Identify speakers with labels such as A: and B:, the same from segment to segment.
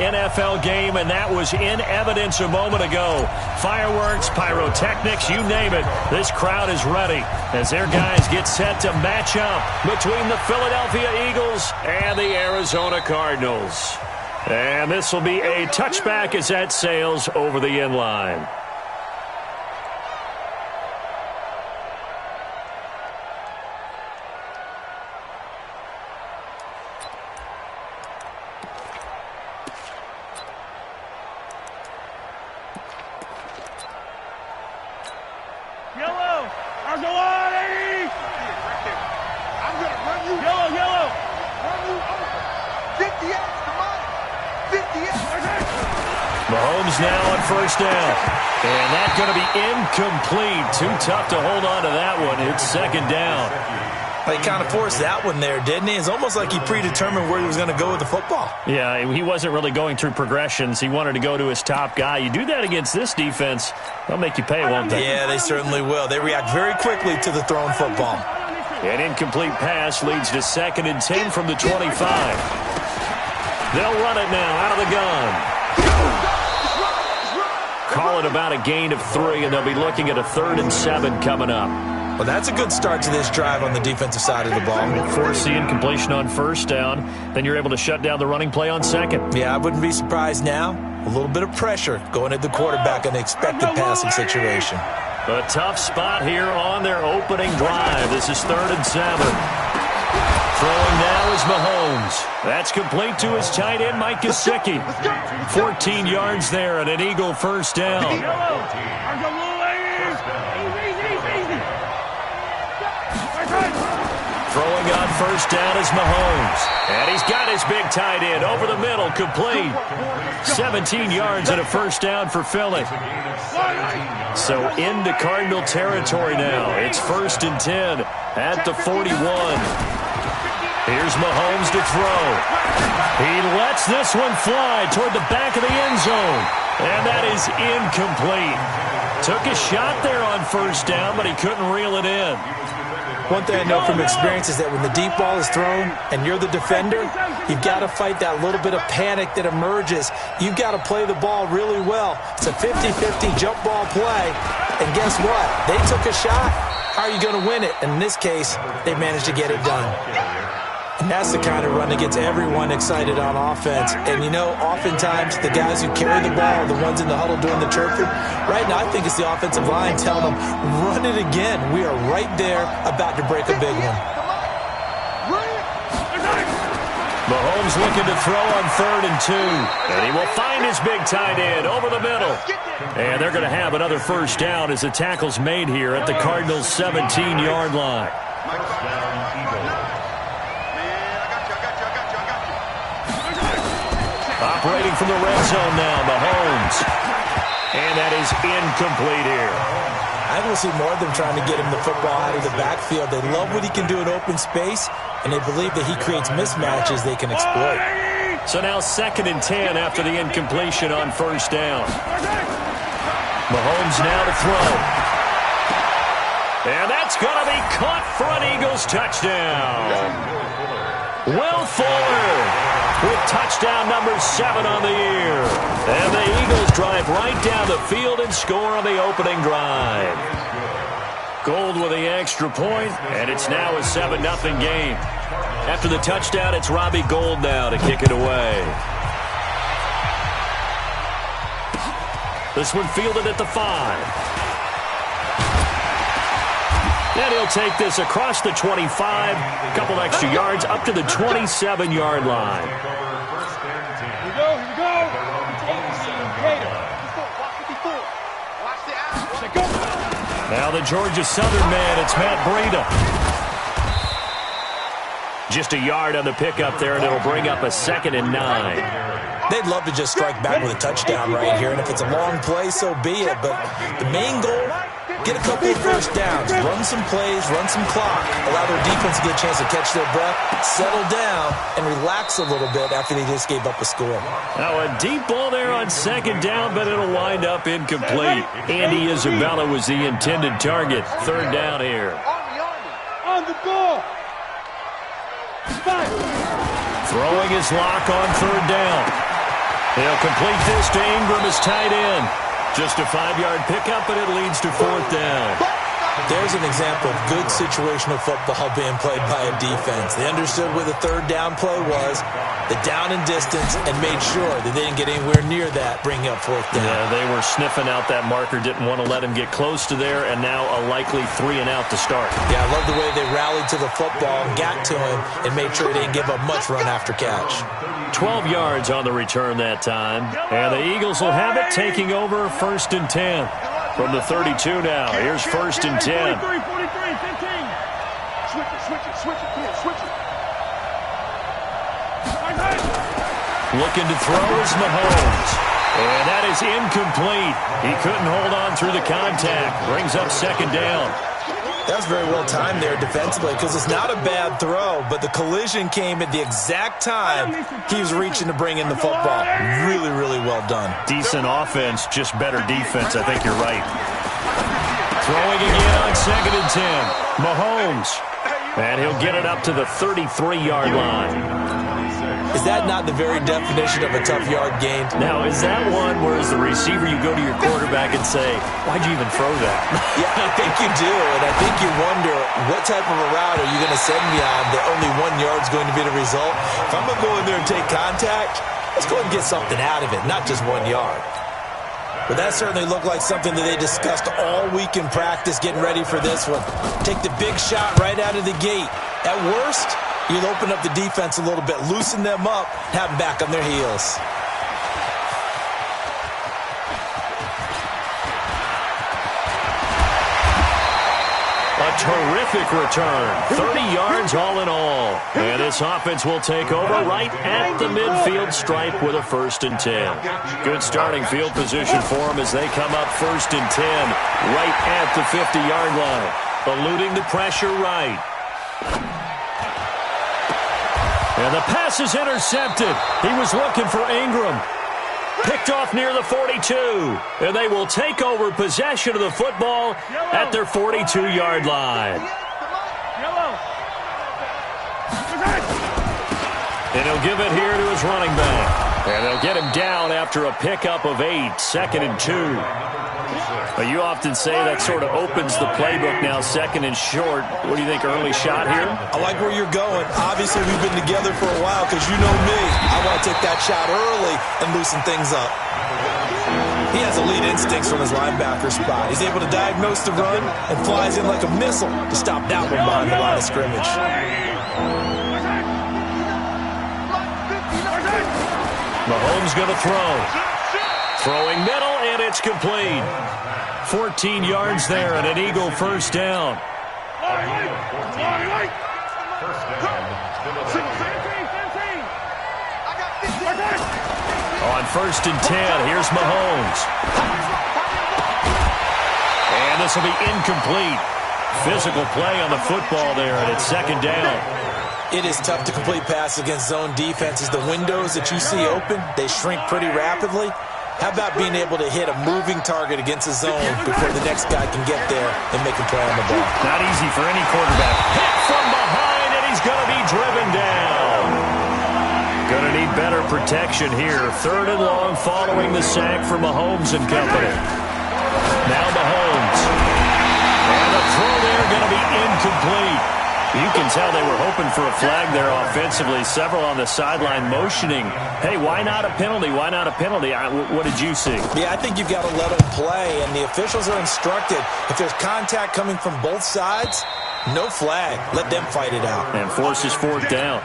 A: NFL game, and that was in evidence a moment ago. Fireworks, pyrotechnics, you name it. This crowd is ready as their guys get set to match up between the Philadelphia Eagles and the Arizona Cardinals. And this will be a touchback as that sails over the end line. Mahomes now on first down. And that's going to be incomplete. Too tough to hold on to that one. It's second down.
B: He kind of forced that one there, didn't he? It's almost like he predetermined where he was going to go with the football.
A: Yeah, he wasn't really going through progressions. He wanted to go to his top guy. You do that against this defense, they'll make you pay, won't they?
B: Yeah, they certainly will. They react very quickly to the thrown football.
A: An incomplete pass leads to 2nd and 10 from the 25. They'll run it now out of the gun. Call it about a gain of 3, and they'll be looking at a 3rd and 7 coming up.
B: Well, that's a good start to this drive on the defensive side of the ball.
A: Force the incompletion on first down, then you're able to shut down the running play on second.
B: Yeah, I wouldn't be surprised now. A little bit of pressure going at the quarterback in an expected passing situation.
A: A tough spot here on their opening drive. This is 3rd and 7. Throwing now is Mahomes. That's complete to his tight end, Mike Gesicki. 14 yards there and an Eagle first down. Throwing on first down is Mahomes. And he's got his big tight end over the middle, complete. 17 yards and a first down for Philly. So into Cardinal territory now. It's 1st and 10 at the 41. Here's Mahomes to throw. He lets this one fly toward the back of the end zone. And that is incomplete. Took a shot there on first down, but he couldn't reel it in.
B: One thing I know from experience is that when the deep ball is thrown and you're the defender, you've got to fight that little bit of panic that emerges. You've got to play the ball really well. It's a 50-50 jump ball play. And guess what? They took a shot. How are you going to win it? And in this case, they managed to get it done. And that's the kind of run that gets everyone excited on offense. And, you know, oftentimes the guys who carry the ball are the ones in the huddle doing the chirping. Right now, I think it's the offensive line telling them, run it again. We are right there about to break a big one.
A: Mahomes looking to throw on 3rd and 2. And he will find his big tight end over the middle. And they're going to have another first down as the tackle's made here at the Cardinals' 17-yard line. Operating from the red zone now, Mahomes. And that is incomplete here.
B: I will see more of them trying to get him the football out of the backfield. They love what he can do in open space, and they believe that he creates mismatches they can exploit.
A: So now 2nd and 10 after the incompletion on first down. Mahomes now to throw. And that's going to be caught for an Eagles touchdown. Will Fuller with touchdown number 7 on the year. And the Eagles drive right down the field and score on the opening drive. Gold with the extra point, and it's now a 7-0 game. After the touchdown, it's Robbie Gould now to kick it away. This one fielded at the 5. And he'll take this across the 25, a couple extra yards up to the 27-yard line.
C: Here we go.
A: Now the Georgia Southern man, it's Matt Breida. Just a yard on the pickup there, and it'll bring up a 2nd and 9.
B: They'd love to just strike back with a touchdown right here, and if it's a long play, so be it. But the main goal, get a couple of first downs, run some plays, run some clock, allow their defense to get a chance to catch their breath, settle down, and relax a little bit after they just gave up a score.
A: Now a deep ball there on 2nd down, but it'll wind up incomplete. Andy Isabella was the intended target. 3rd down here.
C: On the ball.
A: Throwing his lock on 3rd down. He'll complete this to Ingram as tight end. Just a 5-yard pickup, and it leads to 4th down.
B: There's an example of good situational football being played by a defense. They understood where the 3rd down play was, the down and distance, and made sure that they didn't get anywhere near that, bringing up 4th down.
A: Yeah, they were sniffing out that marker, didn't want to let him get close to there, and now a likely 3 and out to start.
B: Yeah, I love the way they rallied to the football, got to him, and made sure they didn't give up much run after catch.
A: 12 yards on the return that time, and the Eagles will have it, taking over 1st and 10. From the 32 now, here's 1st and 10.
C: 43, 43, 15. Switch it, come on, switch it.
A: Looking to throw is Mahomes. And that is incomplete. He couldn't hold on through the contact. Brings up 2nd down.
B: That was very well timed there defensively because it's not a bad throw, but the collision came at the exact time he was reaching to bring in the football. Really, really well done.
A: Decent offense, just better defense. I think you're right. Throwing again on 2nd and 10. Mahomes. And he'll get it up to the 33-yard line.
B: Is that not the very definition of a tough yard gain?
A: Now, is that one where as the receiver you go to your quarterback and say, why'd you even throw that?
B: Yeah, I think you do, and I think you wonder what type of a route are you going to send me on that only 1 yard is going to be the result? If I'm going to go in there and take contact, let's go and get something out of it, not just 1 yard. But that certainly looked like something that they discussed all week in practice getting ready for this one. Take the big shot right out of the gate. At worst, you'll open up the defense a little bit, loosen them up, have them back on their heels.
A: A terrific return. 30 yards all in all. And this offense will take over right at the midfield stripe with a 1st and 10. Good starting field position for them as they come up 1st and 10 right at the 50-yard line. Eluding the pressure right. And the pass is intercepted. He was looking for Ingram. Picked off near the 42. And they will take over possession of the football at their 42-yard line. And he'll give it here to his running back. And they'll get him down after a pickup of 8, 2nd and 2. But you often say that sort of opens the playbook now, 2nd and short. What do you think, early shot here?
B: I like where you're going. Obviously, we've been together for a while because you know me. I want to take that shot early and loosen things up. He has elite instincts from his linebacker spot. He's able to diagnose the run and flies in like a missile to stop that one behind the line of scrimmage.
A: Mahomes going to throw. Throwing middle, and it's complete. 14 yards there and an Eagle 1st down. On 1st and 10, here's Mahomes. And this will be incomplete. Physical play on the football there, and it's 2nd down.
B: It is tough to complete passes against zone defenses. The windows that you see open, they shrink pretty rapidly. How about being able to hit a moving target against a zone before the next guy can get there and make a play on the ball?
A: Not easy for any quarterback. Hit from behind, and he's going to be driven down. Going to need better protection here. 3rd and long following the sack for Mahomes and company. Now Mahomes. And the throw there going to be incomplete. You can tell they were hoping for a flag there offensively. Several on the sideline motioning, hey, why not a penalty? Why not a penalty? What did you see?
B: Yeah, I think you've got to let them play, and the officials are instructed. If there's contact coming from both sides, no flag. Let them fight it out.
A: And forces 4th down.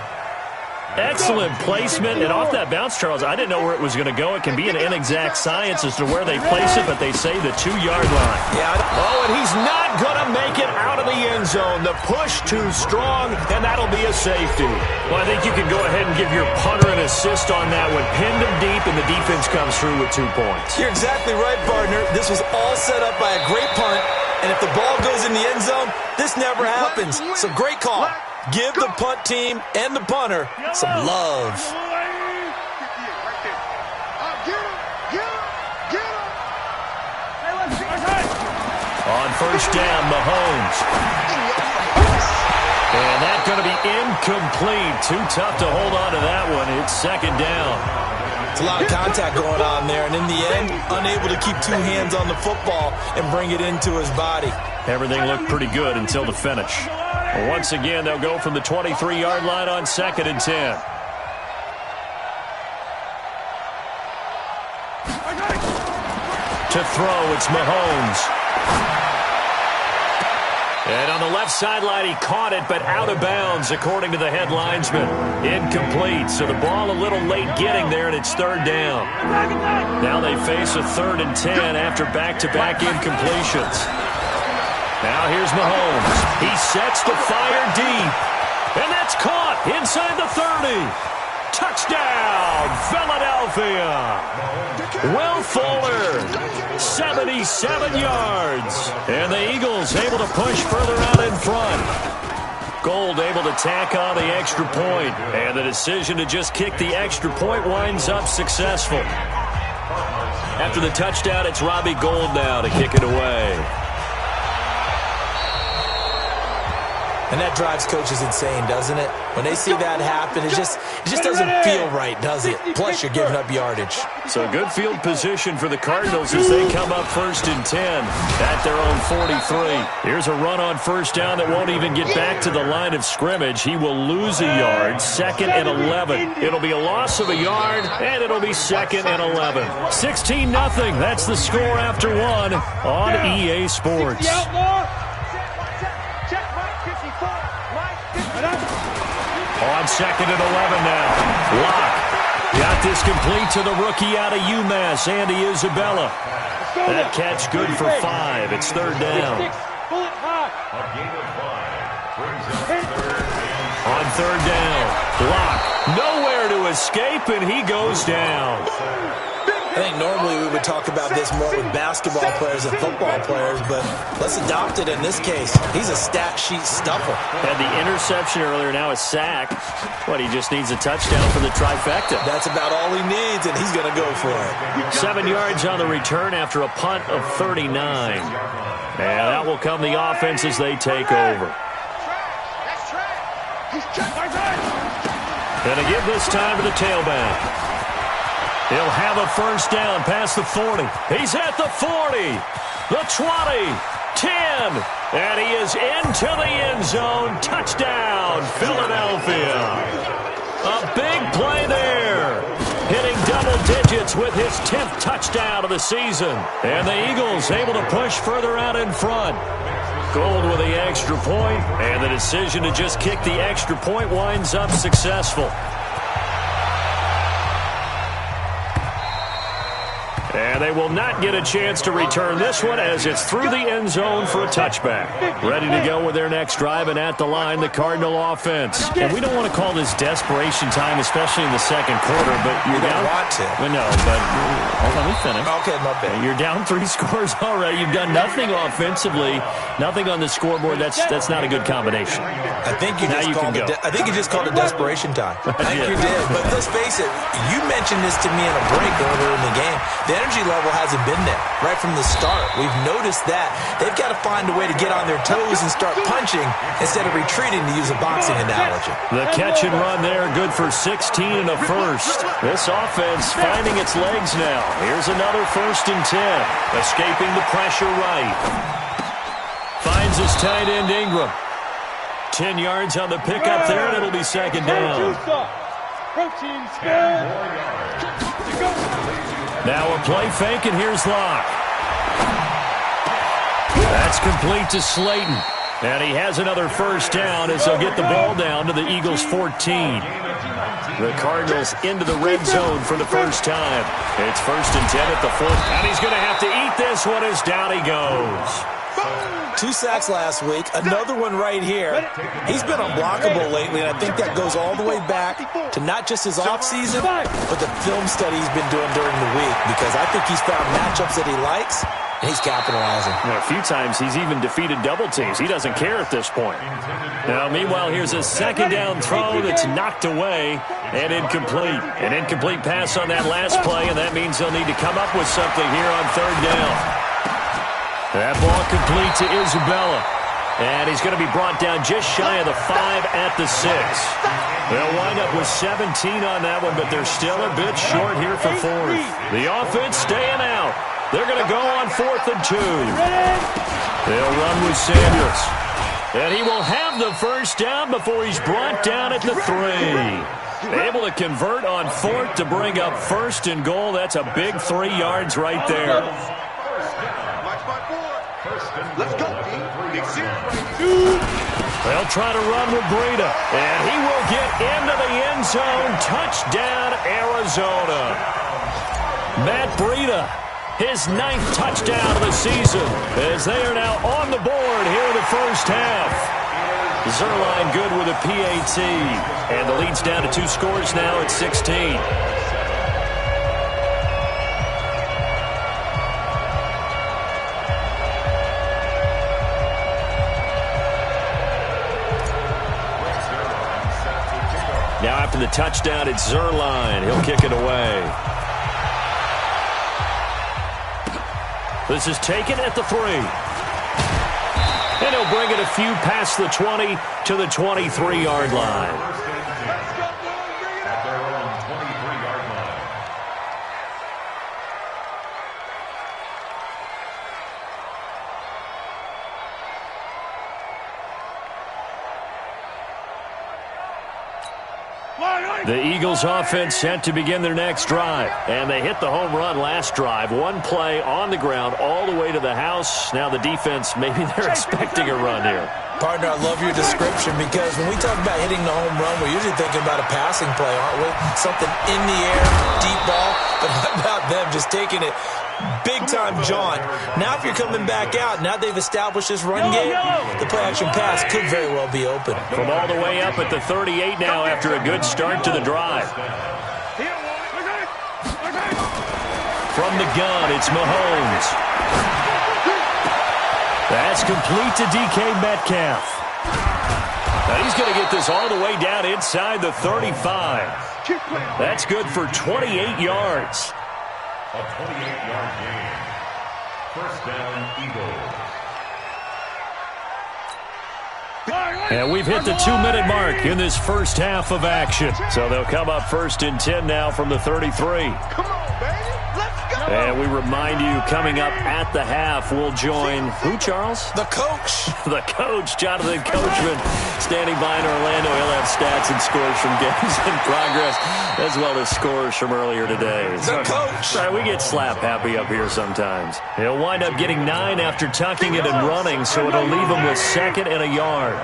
A: Excellent placement, and off that bounce, Charles, I didn't know where it was going to go. It can be an inexact science as to where they place it, but they say the 2-yard line.
B: Yeah.
A: Oh, and he's not going to make it out of the end zone. The push too strong, and that'll be a safety. Well, I think you can go ahead and give your punter an assist on that one. Pinned him deep, and the defense comes through with 2 points.
B: You're exactly right, partner. This was all set up by a great punt, and if the ball goes in the end zone, this never happens. So great call. Give the punt team and the punter some love.
A: On 1st down, Mahomes. And that's going to be incomplete. Too tough to hold on to that one. It's 2nd down.
B: It's a lot of contact going on there, and in the end, unable to keep two hands on the football and bring it into his body.
A: Everything looked pretty good until the finish. Once again, they'll go from the 23-yard line on 2nd and 10. To throw, it's Mahomes. And on the left sideline, he caught it, but out of bounds, according to the head linesman. Incomplete, so the ball a little late getting there, and it's 3rd down. Now they face a 3rd and 10 after back-to-back incompletions. Now here's Mahomes. He sets the fire deep, and that's caught inside the 30. Touchdown, Philadelphia. Will Fuller, 77 yards. And the Eagles able to push further out in front. Gold able to tack on the extra point. And the decision to just kick the extra point winds up successful. After the touchdown, it's Robbie Gould now to kick it away.
B: And that drives coaches insane, doesn't it? When they see that happen, it just doesn't feel right, does it? Plus, you're giving up yardage.
A: So good field position for the Cardinals as they come up 1st and 10 at their own 43. Here's a run on 1st down that won't even get back to the line of scrimmage. He will lose a yard, 2nd and 11. It'll be a loss of a yard, and it'll be 2nd and 11. 16-0. That's the score after one on EA Sports. On 2nd and 11 now. Locke got this complete to the rookie out of UMass, Andy Isabella. That catch good for 5. It's 3rd down. On 3rd down, Locke nowhere to escape, and he goes down.
B: I think normally we would talk about this more with basketball players and football players, but let's adopt it in this case. He's a stat sheet stuffer.
A: Had the interception earlier, now a sack. What, he just needs a touchdown for the trifecta.
B: That's about all he needs, and he's going to go for it.
A: 7 yards on the return after a punt of 39. And that will come the offense as they take over. And a give this time to the tailback. He'll have a 1st down past the 40. He's at the 40, the 20, 10, and he is into the end zone. Touchdown, Philadelphia. A big play there. Hitting double digits with his 10th touchdown of the season. And the Eagles able to push further out in front. Gold with the extra point, and the decision to just kick the extra point winds up successful. And they will not get a chance to return this one as it's through the end zone for a touchback. Ready to go with their next drive, and at the line, the Cardinal offense. And we don't want to call this desperation time, especially in the 2nd quarter, but you're down.
B: You don't want to.
A: No, but hold on, let me finish.
B: Okay, my bad.
A: You're down 3 scores already. You've done nothing offensively, nothing on the scoreboard. That's not a good combination.
B: I think you just called it desperation time. I think you did. But let's face it, you mentioned this to me in a break earlier in the game. The energy level hasn't been there right from the start. We've noticed that. They've got to find a way to get on their toes and start punching instead of retreating, to use a boxing analogy.
A: The catch and run there, good for 16 and a 1st. This offense finding its legs now. Here's another 1st and 10. Escaping the pressure right. Finds his tight end Ingram. 10 yards on the pickup there, and it'll be 2nd down. Now a play fake, and here's Locke. That's complete to Slayton. And he has another 1st down as they'll get the ball down to the Eagles' 14. The Cardinals into the red zone for the first time. It's 1st and 10 at the 4. And he's going to have to eat this one as down he goes.
B: 2 sacks last week, another one right here. He's been unblockable lately, and I think that goes all the way back to not just his offseason, but the film study he's been doing during the week, because I think he's found matchups that he likes, and he's capitalizing.
A: A few times he's even defeated double teams. He doesn't care at this point. Now, meanwhile, here's a 2nd down throw that's knocked away and incomplete. An incomplete pass on that last play, and that means they'll need to come up with something here on 3rd down. That ball complete to Isabella. And he's going to be brought down just shy of the 5 at the 6. They'll wind up with 17 on that one, but they're still a bit short here for 4th. The offense staying out. They're going to go on 4th and 2. They'll run with Samuels. And he will have the first down before he's brought down at the 3. Able to convert on 4th to bring up 1st and goal. That's a big 3 yards right there.
C: Let's go.
A: They'll try to run with Breida, and he will get into the end zone. Touchdown, Arizona. Matt Breida, his 9th touchdown of the season, as they are now on the board here in the first half. Zerline good with a PAT, and the lead's down to 2 scores now at 16. Now after the touchdown, it's Zerline. He'll kick it away. This is taken at the 3. And he'll bring it a few past the 20 to the 23-yard line.
C: At their own 23-yard line.
A: The Eagles offense set to begin their next drive. And they hit the home run last drive. One play on the ground all the way to the house. Now the defense, maybe they're expecting a run here.
B: Partner, I love your description because when we talk about hitting the home run, we're usually thinking about a passing play, aren't we? Something in the air, deep ball. But how about them just taking it big-time jaunt? Now if you're coming back out, now they've established this run game, the play-action pass could very well be open.
A: From all the way up at the 38 now after a good start to the drive. From the gun, it's Mahomes. That's complete to DK Metcalf. Now he's going to get this all the way down inside the 35. That's good for 28 yards.
C: A 28-yard gain. First down, Eagles.
A: And we've hit the 2-minute mark in this first half of action. So they'll come up 1st and 10 now from the 33.
C: Come on, baby. Let's go.
A: And we remind you, coming up at the half, we'll join who, Charles?
B: The coach.
A: The coach, Jonathan Coachman, standing by in Orlando. He'll have stats and scores from games in progress, as well as scores from earlier today.
B: The coach.
A: Right, we get slap happy up here sometimes. He'll wind up getting 9 after tucking it and running, so it'll leave him with 2nd and a yard.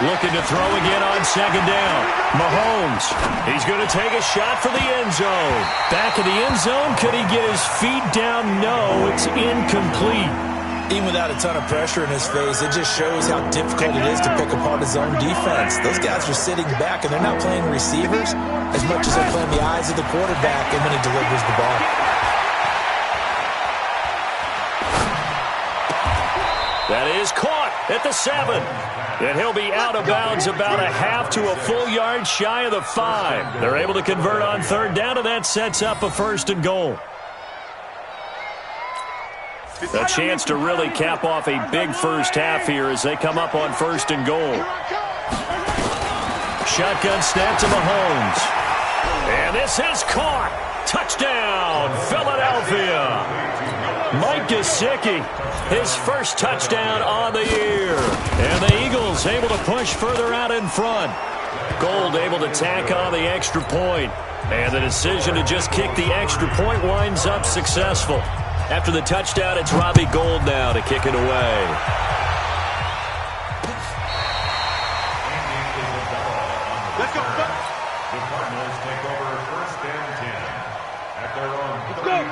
A: Looking to throw again on 2nd down. Mahomes. He's going to take a shot for the end zone. Back of the end zone. Could he get his feet down? No, it's incomplete.
B: Even without a ton of pressure in his face, it just shows how difficult it is to pick apart his own defense. Those guys are sitting back, and they're not playing receivers as much as they're playing the eyes of the quarterback and when he delivers the ball.
A: That is caught at the 7. And he'll be out of bounds about a half to a full yard shy of the 5. They're able to convert on 3rd down, and that sets up a 1st and goal. A chance to really cap off a big first half here as they come up on 1st and goal. Shotgun snap to Mahomes. And this is caught. Touchdown, Philadelphia. Mike Gesicki, his first touchdown on the year. And the Eagles able to push further out in front. Gold able to tack on the extra point. And the decision to just kick the extra point winds up successful. After the touchdown, it's Robbie Gould now to kick it away.
C: Let's go.
D: The Cardinals take over 1st and 10 at their own.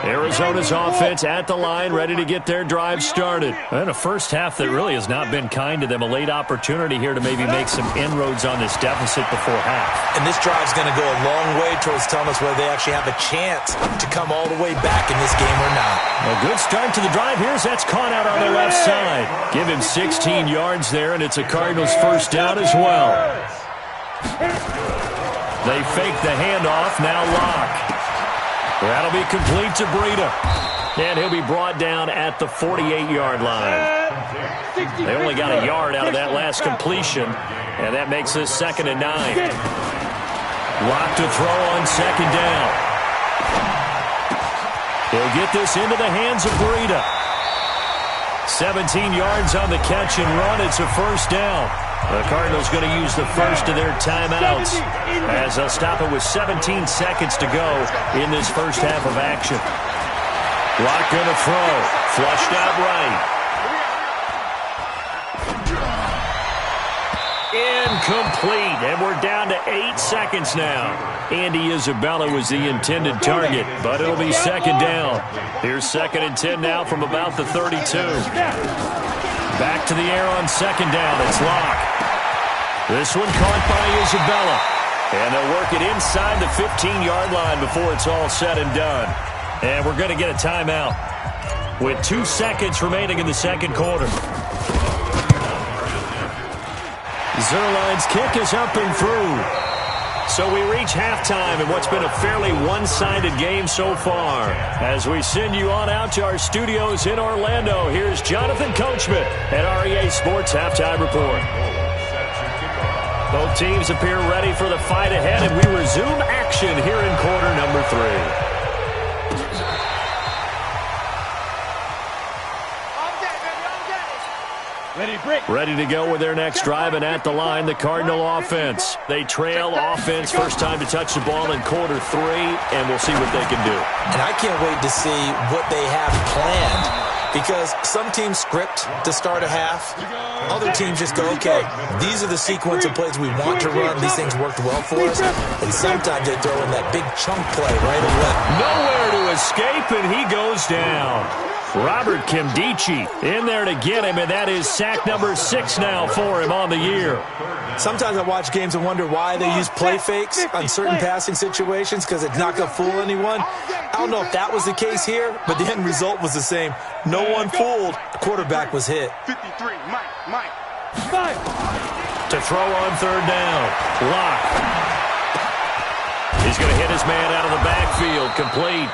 A: Arizona's offense at the line, ready to get their drive started. And a first half that really has not been kind to them. A late opportunity here to maybe make some inroads on this deficit before half.
B: And this drive's going to go a long way towards telling us whether they actually have a chance to come all the way back in this game or not.
A: A good start to the drive. Here's that's caught out on the left side. Give him 16 yards there, and it's a Cardinals first down as well. They fake the handoff, now Locke. That'll be complete to Breida. And he'll be brought down at the 48-yard line. They only got a yard out of that last completion, and that makes this 2nd and 9. Lock to throw on 2nd down. He'll get this into the hands of Breida. 17 yards on the catch and run. It's a 1st down. The Cardinals going to use the first of their timeouts as they'll stop it with 17 seconds to go in this first half of action. Lock going to throw. Flushed out right. Incomplete. And we're down to 8 seconds now. Andy Isabella was the intended target, but it'll be 2nd down. Here's 2nd and 10 now from about the 32. Back to the air on 2nd down. It's Lock. This one caught by Isabella. And they'll work it inside the 15-yard line before it's all said and done. And we're going to get a timeout with 2 seconds remaining in the 2nd quarter. Zerline's kick is up and through. So we reach halftime in what's been a fairly one-sided game so far. As we send you on out to our studios in Orlando, here's Jonathan Coachman at REA Sports Halftime Report. Both teams appear ready for the fight ahead, and we resume action here in quarter number 3. Ready to go with their next drive, and at the line, the Cardinal offense. They trail offense, first time to touch the ball in quarter 3, and we'll see what they can do.
B: And I can't wait to see what they have planned, because some teams script to start a half. Other teams just go, okay, these are the sequence of plays we want to run. These things worked well for us. And sometimes they throw in that big chunk play right away.
A: Nowhere to escape, and he goes down. Robert Kimdichie in there to get him, and that is sack number 6 now for him on the year.
B: Sometimes I watch games and wonder why they use play fakes on certain passing situations, because it's not going to fool anyone. I don't know if that was the case here, but the end result was the same. No one fooled. The quarterback was hit.
C: 53, Mike.
A: To throw on 3rd down. Lock. He's going to hit his man out of the backfield. Complete.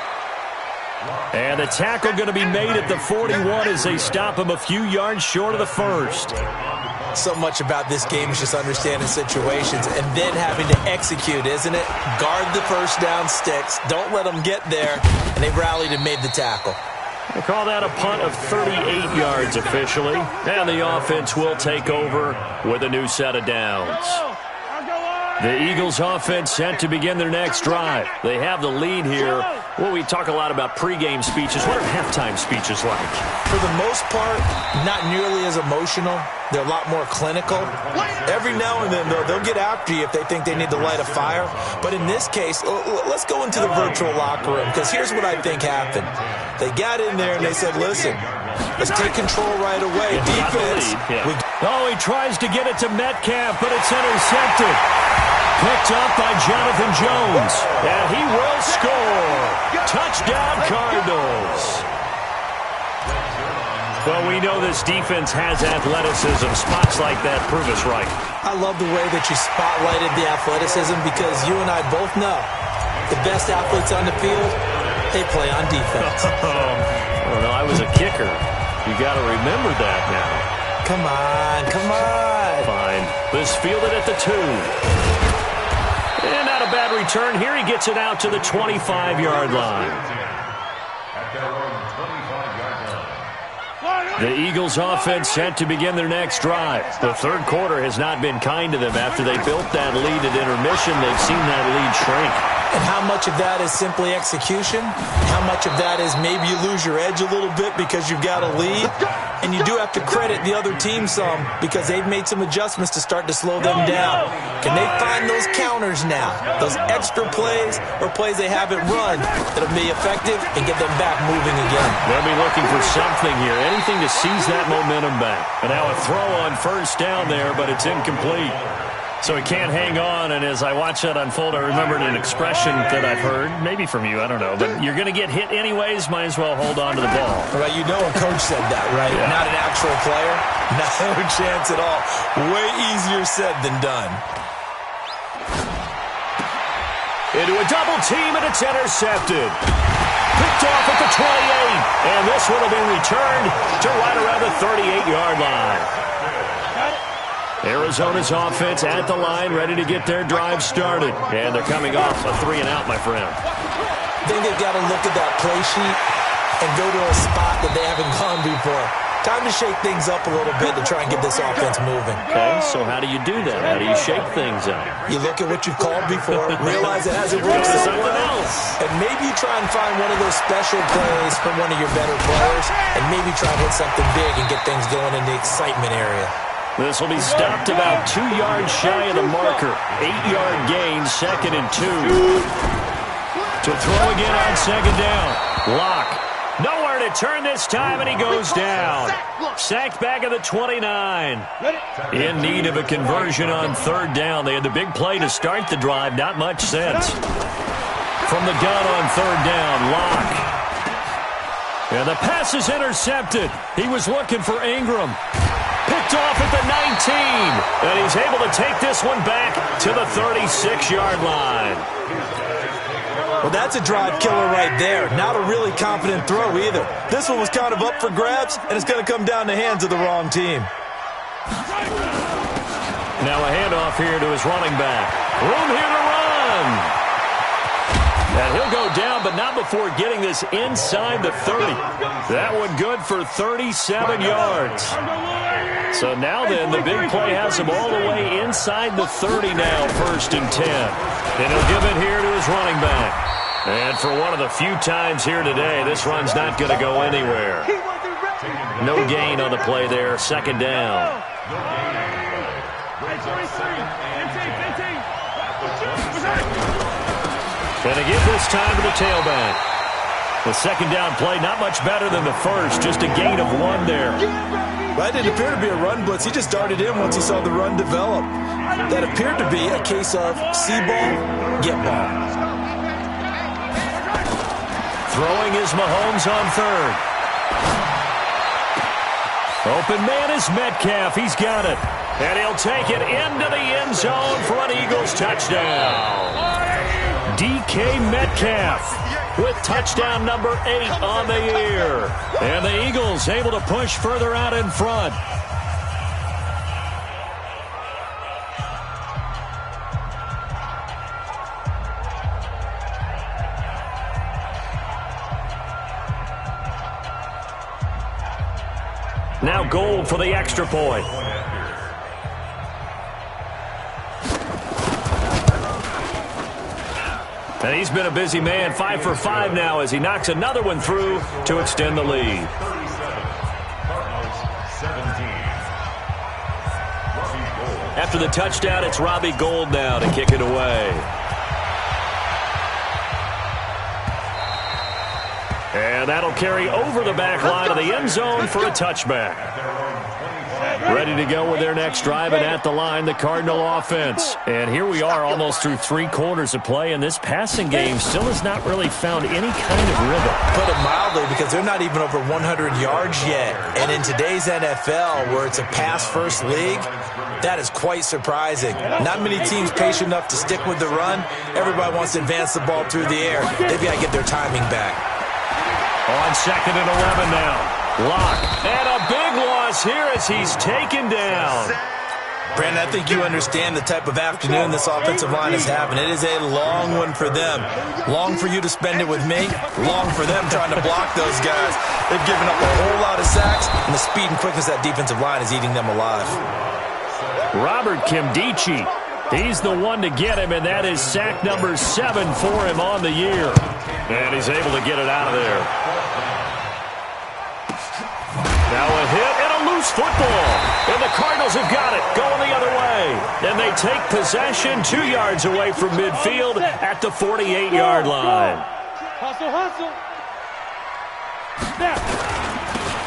A: And the tackle going to be made at the 41 as they stop him a few yards short of the 1st.
B: So much about this game is just understanding situations and then having to execute, isn't it? Guard the first down sticks. Don't let them get there. And they rallied and made the tackle.
A: We'll call that a punt of 38 yards officially. And the offense will take over with a new set of downs. The Eagles offense set to begin their next drive. They have the lead here. Well, we talk a lot about pregame speeches. What are halftime speeches like?
B: For the most part, not nearly as emotional. They're a lot more clinical. Every now and then, though, they'll get after you if they think they need to light a fire. But in this case, let's go into the virtual locker room, because here's what I think happened. They got in there and they said, listen, let's take control right away. Defense.
A: Oh, he tries to get it to Metcalf, but it's intercepted. Picked up by Jonathan Jones. And he will score. Touchdown, Cardinals. Well, we know this defense has athleticism. Spots like that prove us right.
B: I love the way that you spotlighted the athleticism, because you and I both know the best athletes on the field, they play on defense.
A: Well, no, I was a kicker. You got to remember that now.
B: Come on.
A: Fine. Let's field it at the 2. And not a bad return. Here he gets it out to the 25-yard line. The Eagles offense set to begin their next drive. The 3rd quarter has not been kind to them. After they built that lead at intermission, they've seen that lead shrink.
B: And how much of that is simply execution? How much of that is maybe you lose your edge a little bit because you've got a lead? And you do have to credit the other team some, because they've made some adjustments to start to slow them down. Can they find those counters now? Those extra plays or plays they haven't run that'll be effective and get them back moving again?
A: They'll be looking for something here, anything to seize that momentum back. And now a throw on 1st down there, but it's incomplete. So he can't hang on, and as I watch that unfold, I remembered an expression that I've heard, maybe from you, I don't know, but you're going to get hit anyways, might as well hold on to the ball.
B: Right, you know a coach said that, right?
A: Yeah.
B: Not an actual player. No chance at all. Way easier said than done.
A: Into a double team, and it's intercepted. Picked off at the 28. And this one will be returned to right around the 38-yard line. Arizona's offense at the line, ready to get their drive started. And they're coming off a 3-and-out, my friend.
B: I think they've got to look at that play sheet and go to a spot that they haven't gone before. Time to shake things up a little bit to try and get this offense moving.
A: Okay, so how do you do that? How do you shake things up?
B: You look at what you've called before, realize it hasn't worked so well, and maybe you try and find one of those special plays from one of your better players, and maybe try and hit something big and get things going in the excitement area.
A: This will be stopped about 2 yards shy of the marker. 8-yard gain, 2nd and 2. To throw again on 2nd down. Lock. Nowhere to turn this time, and he goes down. Sacked back at the 29. In need of a conversion on 3rd down. They had the big play to start the drive. Not much sense. From the gun on 3rd down, Lock. And the pass is intercepted. He was looking for Ingram. Picked off at the 19. And he's able to take this one back to the 36-yard line.
B: Well, that's a drive killer right there. Not a really confident throw either. This one was kind of up for grabs, and it's going to come down the hands of the wrong team.
A: Now a handoff here to his running back. Room here to run. And he'll go down, but not before getting this inside the 30. That one good for 37 yards. So now then, the big play has him all the way inside the 30 now, 1st and 10. And he'll give it here to his running back. And for one of the few times here today, this run's not going to go anywhere. No gain on the play there, 2nd down. And they give this time to the tailback. The 2nd down play, not much better than the first, just a gain of 1 there.
B: That didn't appear to be a run blitz. He just darted in once he saw the run develop. That appeared to be a case of see ball, get ball.
A: Throwing is Mahomes on 3rd. Open man is Metcalf. He's got it. And he'll take it into the end zone for an Eagles touchdown. DK Metcalf with touchdown number 8 on the year. And the Eagles able to push further out in front. Now Gold for the extra point. And he's been a busy man, 5 for 5 now as he knocks another one through to extend the lead. After the touchdown, it's Robbie Gould now to kick it away. And that'll carry over the back line of the end zone for a touchback. Ready to go with their next drive, and at the line, the Cardinal offense. And here we are almost through 3 quarters of play, and this passing game still has not really found any kind of rhythm.
B: Put it mildly, because they're not even over 100 yards yet. And in today's NFL, where it's a pass-first league, that is quite surprising. Not many teams patient enough to stick with the run. Everybody wants to advance the ball through the air. They've got to get their timing back.
A: On 2nd and 11 now. Lock. And a big loss here as he's taken down.
B: Brandon, I think you understand the type of afternoon this offensive line is having. It is a long one for them. Long for you to spend it with me. Long for them trying to block those guys. They've given up a whole lot of sacks, and the speed and quickness of that defensive line is eating them alive.
A: Robert Kimdichie. He's the one to get him, and that is sack number 7 for him on the year. And he's able to get it out of there. Now a hit and a loose football. And the Cardinals have got it, going the other way. And they take possession 2 yards away from midfield at the 48-yard line.
C: Hustle, hustle. Snap.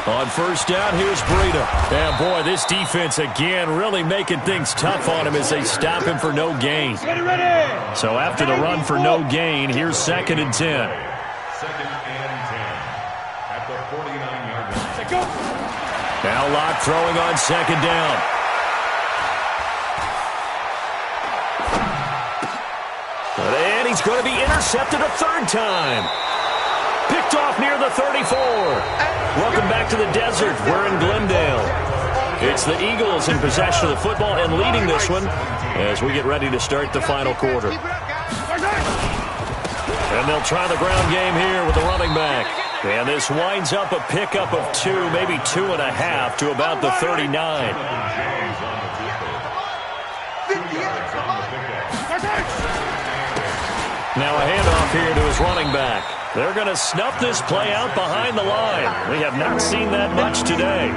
A: On 1st down, here's Breida. And boy, this defense again really making things tough on him as they stop him for no gain.
C: Ready.
A: So after the run for no gain, here's 2nd and 10.
D: 2nd and 10 at the 49-yard line.
C: Let's go.
A: Now Lock throwing on 2nd down. And he's going to be intercepted a 3rd time. Picked off near the 34. Welcome back to the desert. We're in Glendale. It's the Eagles in possession of the football and leading this one as we get ready to start the final quarter. And they'll try the ground game here with the running back. And this winds up a pickup of 2, maybe 2.5 to about the 39. Now a handoff here to his running back. They're going to snuff this play out behind the line. We have not seen that much today.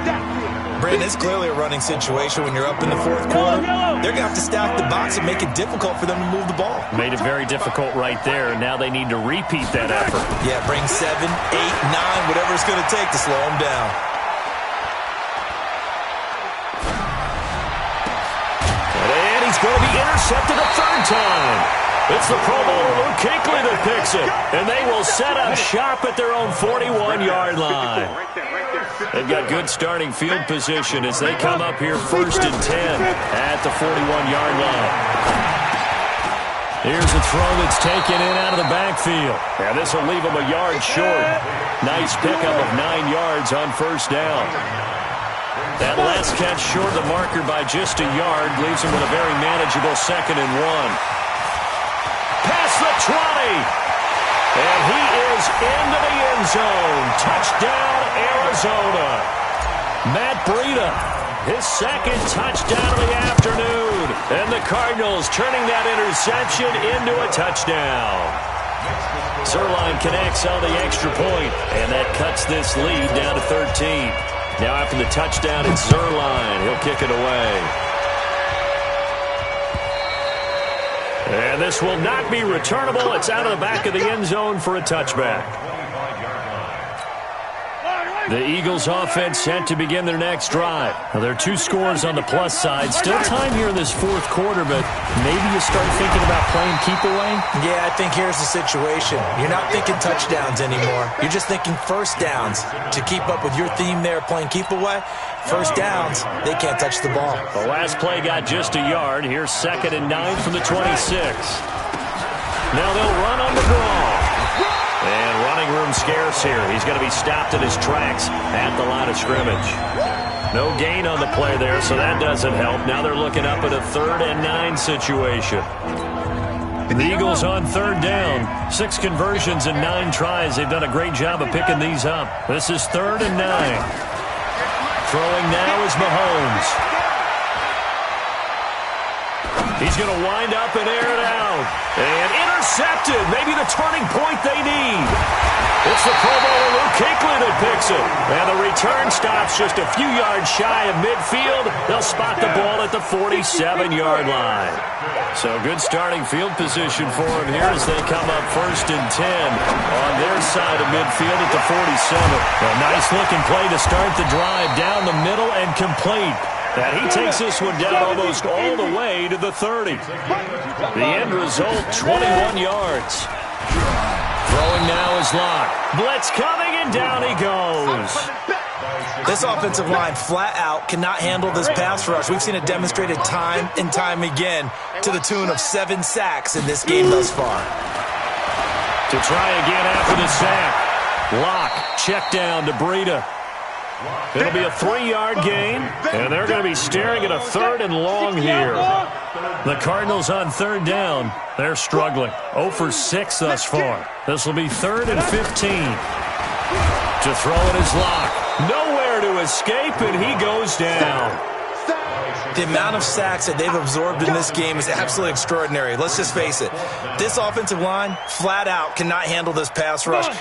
B: Brandon, it's clearly a running situation when you're up in the fourth quarter. They're going to have to staff the box and make it difficult for them to move the ball.
A: Made it very difficult right there, and now they need to repeat that effort.
B: Yeah, bring 7, 8, 9, whatever it's going to take to slow them down.
A: And he's going to be intercepted a third time. It's the Pro Bowler Luke Kuechly that picks it, and they will set up shop at their own 41-yard line. They've got good starting field position as they come up here 1st and 10 at the 41-yard line. Here's a throw that's taken in out of the backfield. And this will leave him a yard short. Nice pickup of 9 yards on first down. That last catch short of the marker by just a yard leaves him with a very manageable 2nd and 1. Past the 20. And he is into the end zone. Touchdown, Arizona. Matt Breida, his 2nd touchdown of the afternoon. And the Cardinals turning that interception into a touchdown. Zerline connects on the extra point, and that cuts this lead down to 13. Now after the touchdown, it's Zerline. He'll kick it away. And this will not be returnable. It's out of the back of the end zone for a touchback. The Eagles offense set to begin their next drive. Now, there are 2 scores on the plus side. Still time here in this fourth quarter, but maybe you start thinking about playing keep away?
B: Yeah, I think here's the situation. You're not thinking touchdowns anymore. You're just thinking first downs. To keep up with your theme there, playing keep away, first downs, they can't touch the ball.
A: The last play got just a yard. Here's 2nd and 9 from the 26. Now they'll run on the draw. And running room scarce here. He's going to be stopped in his tracks at the line of scrimmage. No gain on the play there, so that doesn't help. Now they're looking up at a 3rd and 9 situation. The Eagles on 3rd down. 6 conversions and 9 tries. They've done a great job of picking these up. This is 3rd and 9. Throwing now is Mahomes. He's going to wind up and air it out. And intercepted. Maybe the turning point they need. It's the Pro Bowler Luke Kuechly that picks it. And the return stops just a few yards shy of midfield. They'll spot the ball at the 47-yard line. So good starting field position for him here as they come up 1st and 10 on their side of midfield at the 47. A nice-looking play to start the drive down the middle and complete. And he takes this one down almost all the way to the 30. The end result, 21 yards. Throwing now is Locke. Blitz coming, and down he goes.
B: This offensive line flat out cannot handle this pass rush. We've seen it demonstrated time and time again to the tune of 7 sacks in this game thus far.
A: To try again after the sack. Locke, check down to Breida. It'll be a 3-yard gain, and they're going to be staring at a 3rd and long here. The Cardinals on 3rd down. They're struggling. 0 for 6 thus far. This will be 3rd and 15. To throw it is Locke. Nowhere to escape, and he goes down.
B: The amount of sacks that they've absorbed in this game is absolutely extraordinary. Let's just face it. This offensive line, flat out, cannot handle this pass rush.